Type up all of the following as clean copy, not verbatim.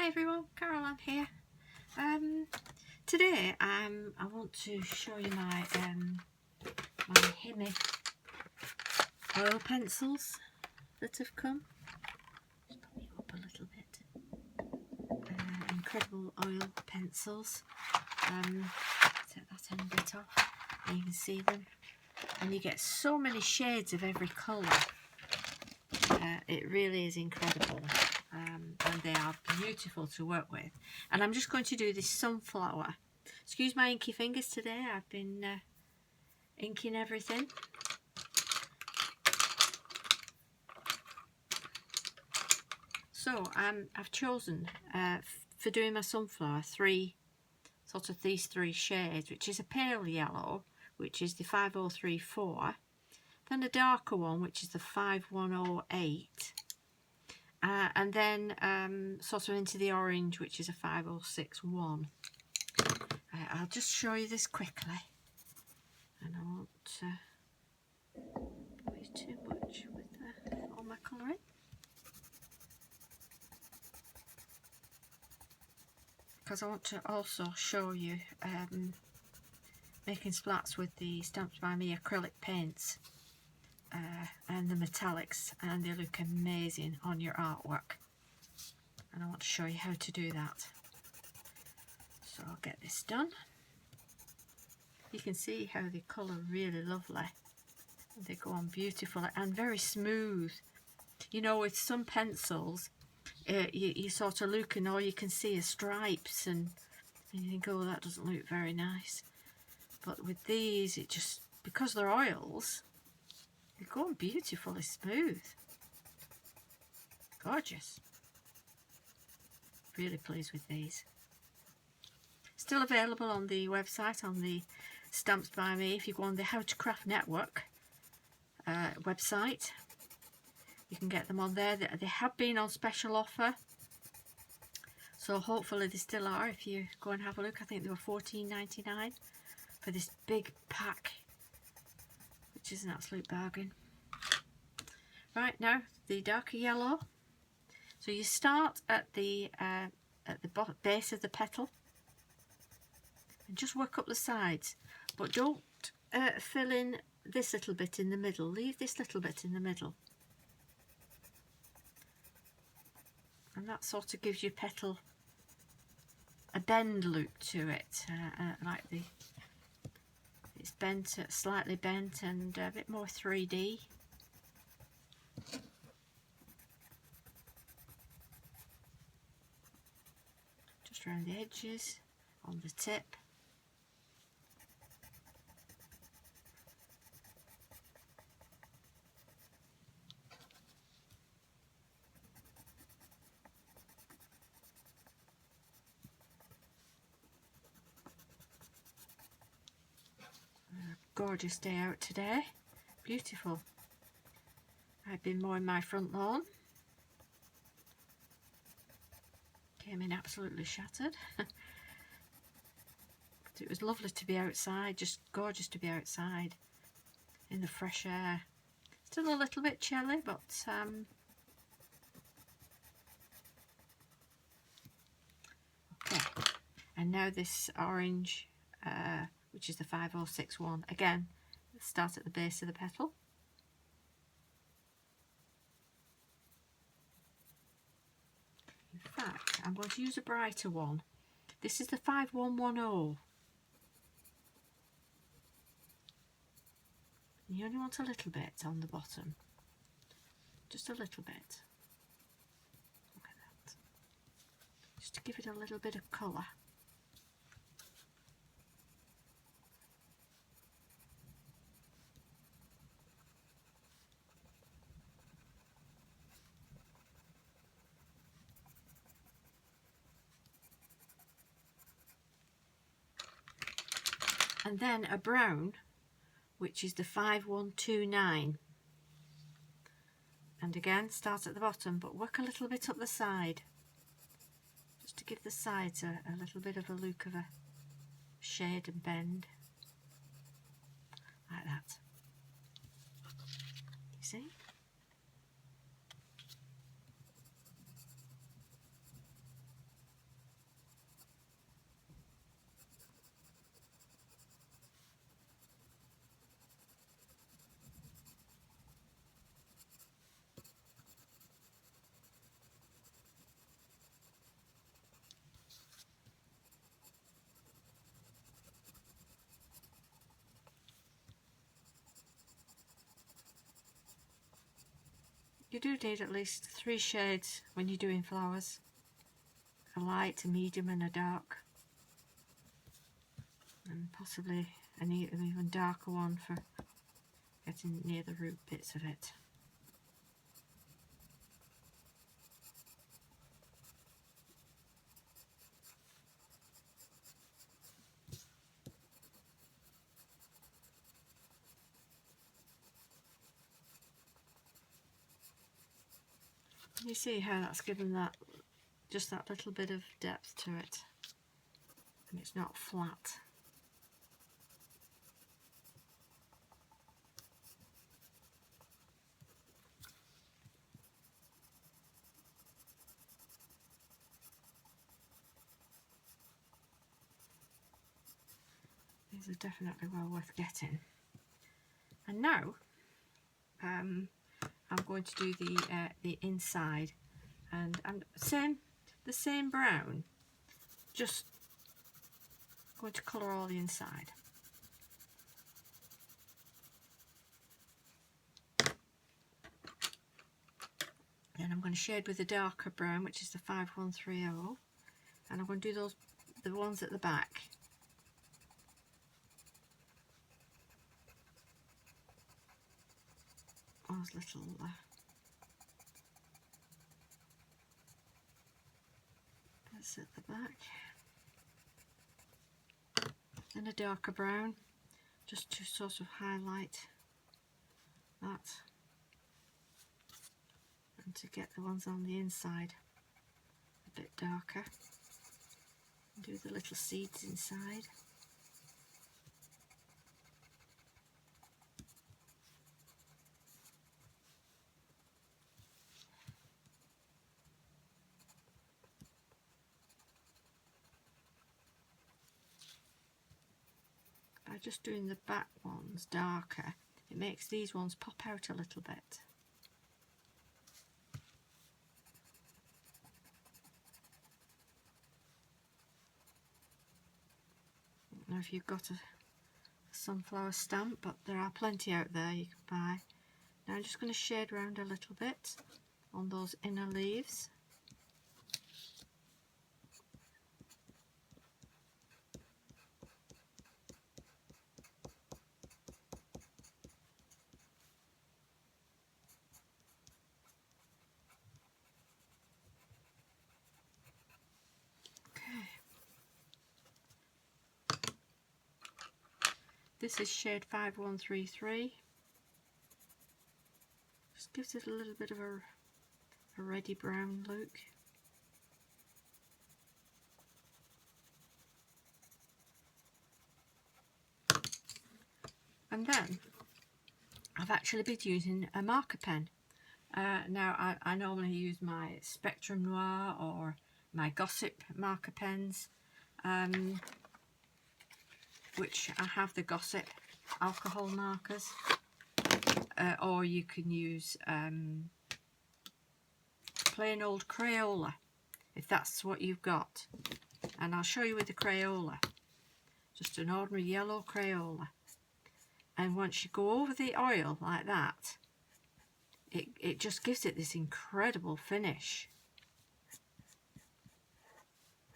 Hi everyone, Caroline here. Today I want to show you my Himi oil pencils that have come. Just put me up a little bit. Incredible oil pencils. Take that end bit off, and you can see them. And you get so many shades of every colour. It really is incredible. And they are beautiful to work with. And I'm just going to do this sunflower. Excuse my inky fingers today, I've been inking everything. So I've chosen for doing my sunflower these three shades, which is a pale yellow, which is the 5034, then a darker one, which is the 5108. And then sort of into the orange, which is a 5061. I'll just show you this quickly, and I won't put you too much with all my colouring, because I want to also show you making splats with the Stamped by Me acrylic paints. And the metallics, and they look amazing on your artwork, and I want to show you how to do that. So I'll get this done. You can see how they colour really lovely. They go on beautifully and very smooth. You know, with some pencils you sort of look and all you can see is stripes, and you think, oh, that doesn't look very nice. But with these, it just, because they're oils, they're going beautifully smooth. Gorgeous. Really pleased with these. Still available on the website, on the Stamps by Me. If you go on the How to Craft Network website, you can get them on there. They have been on special offer, so hopefully they still are. If you go and have a look, I think they were $14.99 for this big pack, which is an absolute bargain. Right, now the darker yellow. So you start at the base of the petal and just work up the sides, but don't fill in this little bit in the middle. Leave this little bit in the middle, and that sort of gives your petal a bend look to it, like it's bent, slightly bent, and a bit more 3D. Just around the edges, on the tip. Gorgeous day out today, beautiful. I've been mowing my front lawn, came in absolutely shattered. But it was lovely to be outside, just gorgeous to be outside in the fresh air. Still a little bit chilly, but okay. And now this orange, which is the 5061. Again, start at the base of the petal. In fact, I'm going to use a brighter one. This is the 5110. You only want a little bit on the bottom. Just a little bit. Look at that. Just to give it a little bit of colour. And then a brown, which is the 5129. And again, start at the bottom, but work a little bit up the side, just to give the sides a little bit of a look of a shade and bend, like that. You see? You do need at least 3 shades when you're doing flowers. A light, a medium and a dark. And possibly an even darker one for getting near the root bits of it. You see how that's given that just that little bit of depth to it, and it's not flat. These are definitely well worth getting. And now I'm going to do the inside, and the same brown, just going to colour all the inside. Then I'm going to shade with the darker brown, which is the 5130, and I'm going to do the ones at the back. Those little bits at the back, and a darker brown, just to sort of highlight that, and to get the ones on the inside a bit darker. Do the little seeds inside. By just doing the back ones darker, it makes these ones pop out a little bit. I don't know if you've got a sunflower stamp, but there are plenty out there you can buy. Now I'm just going to shade around a little bit on those inner leaves. This is shade 5133. Just gives it a little bit of a reddy brown look. And then I've actually been using a marker pen. Now I normally use my Spectrum Noir or my Gossip marker pens, which I have the Gossip alcohol markers, or you can use plain old Crayola if that's what you've got. And I'll show you with the Crayola, just an ordinary yellow Crayola. And once you go over the oil like that, it just gives it this incredible finish.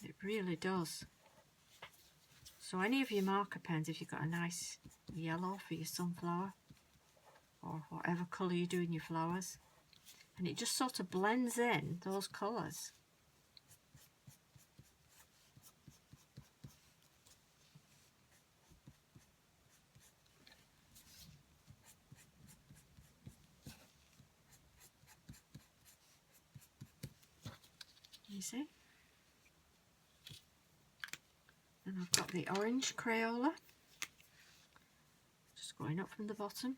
It really does. So any of your marker pens, if you've got a nice yellow for your sunflower, or whatever colour you do in your flowers, and it just sort of blends in those colours. You see? And I've got the orange Crayola, just going up from the bottom.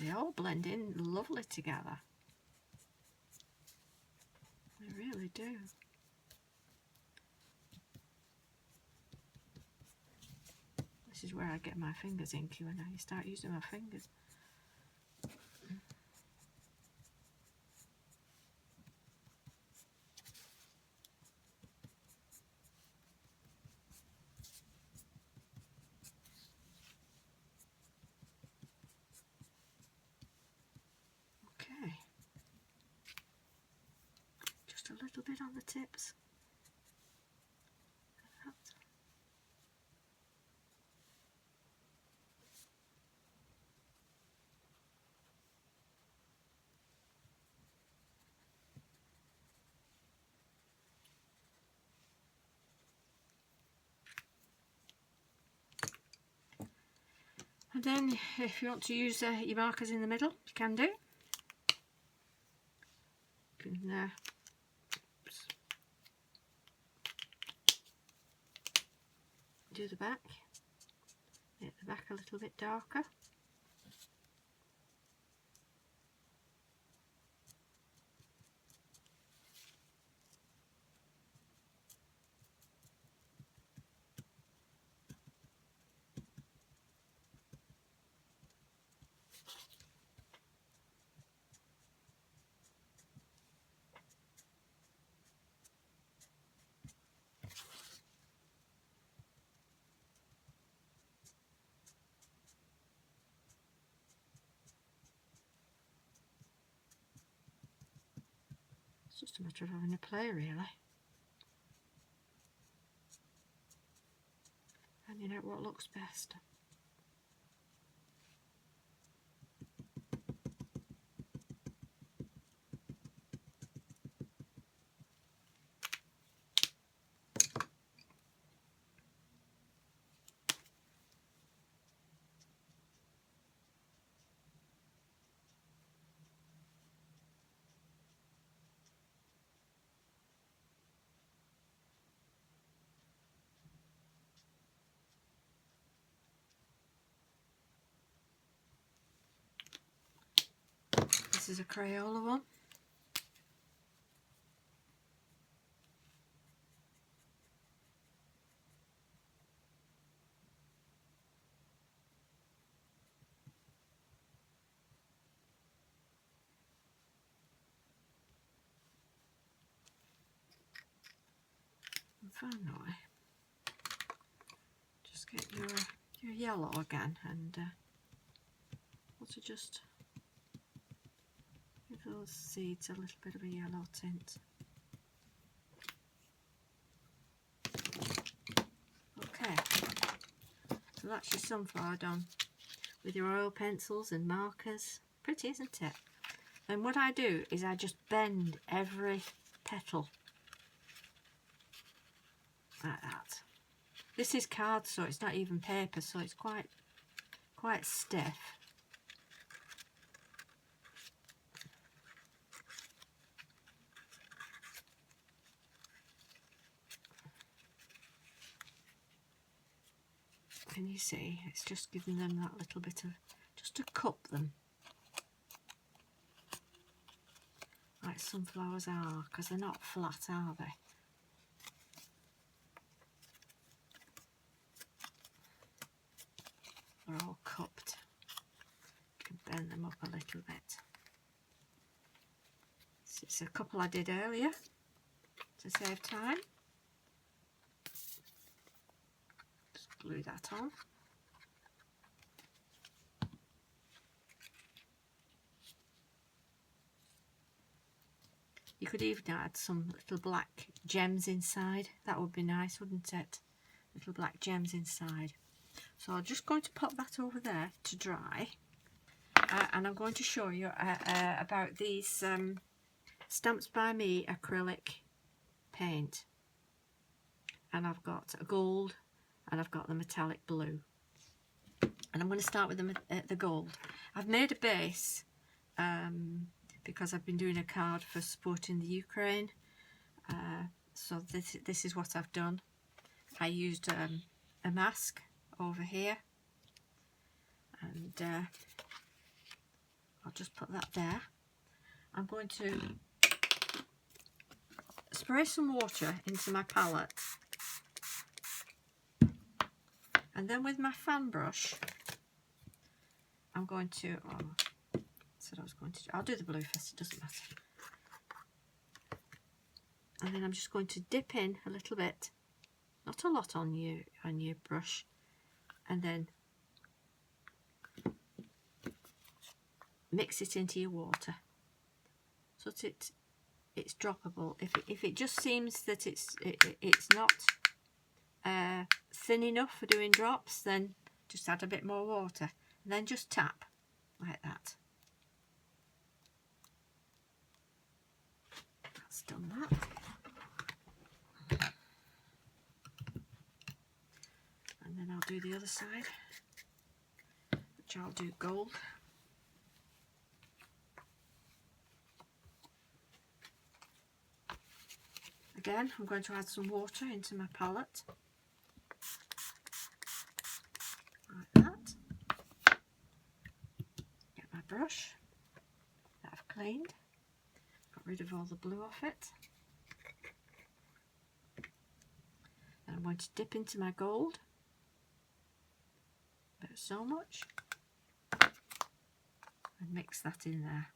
They all blend in lovely together. They really do. This is where I get my fingers inky, when I start using my fingers. bit on the tips. And then if you want to use your markers in the middle, you can do. You can do the back, make the back a little bit darker. It's just a matter of having a play, really. Finding out what looks best. This is a Crayola one. And finally, just get your yellow again, and want to just give those seeds a little bit of a yellow tint. Okay, so that's your sunflower done with your oil pencils and markers. Pretty, isn't it? And what I do is I just bend every petal like that. This is card, so it's not even paper, so it's quite stiff. Can you see? It's just giving them that little bit of, just to cup them. Like sunflowers are, because they're not flat, are they? They're all cupped. You can bend them up a little bit. It's a couple I did earlier to save time. Just glue that on. You could even add some little black gems inside. That would be nice, wouldn't it? Little black gems inside. So I'm just going to pop that over there to dry. And I'm going to show you about these Stamps by Me acrylic paint. And I've got a gold and I've got the metallic blue. And I'm going to start with the gold. I've made a base because I've been doing a card for supporting the Ukraine. So this is what I've done. I used a mask over here, and I'll just put that there. I'm going to spray some water into my palette, and then with my fan brush I'm going to, I'll do the blue first, it doesn't matter. And then I'm just going to dip in a little bit, not a lot on your brush, and then mix it into your water so that it it's droppable. If it just seems that it's not thin enough for doing drops, then just add a bit more water and then just tap like that. That's done that. And then I'll do the other side, which I'll do gold. Again, I'm going to add some water into my palette, like that. Get my brush that I've cleaned, got rid of all the blue off it. And I'm going to dip into my gold, about so much, and mix that in there.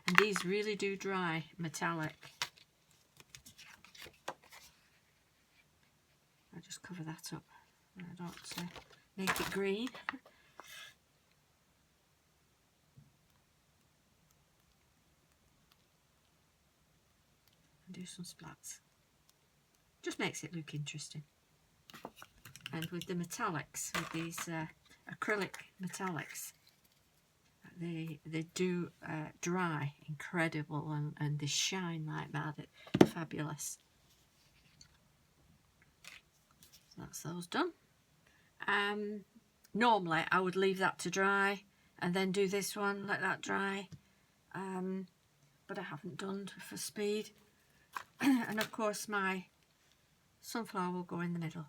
And these really do dry metallic. I'll just cover that up. I don't make it green. And do some splats. Just makes it look interesting. And with the metallics, with these acrylic metallics, they do dry incredible, and they shine like that. It's fabulous. So that's those done. Normally I would leave that to dry and then do this one, let that dry, but I haven't done for speed. And of course my sunflower will go in the middle.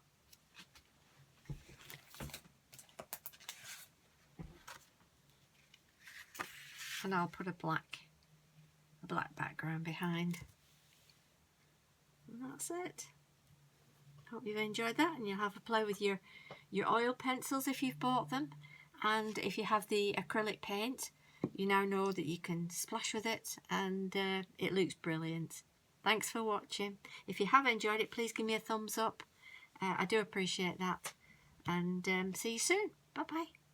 And I'll put a black background behind. And that's it. Hope you've enjoyed that, and you'll have a play with your oil pencils if you've bought them. And if you have the acrylic paint, you now know that you can splash with it, and it looks brilliant. Thanks for watching. If you have enjoyed it, please give me a thumbs up. I do appreciate that. And see you soon. Bye bye.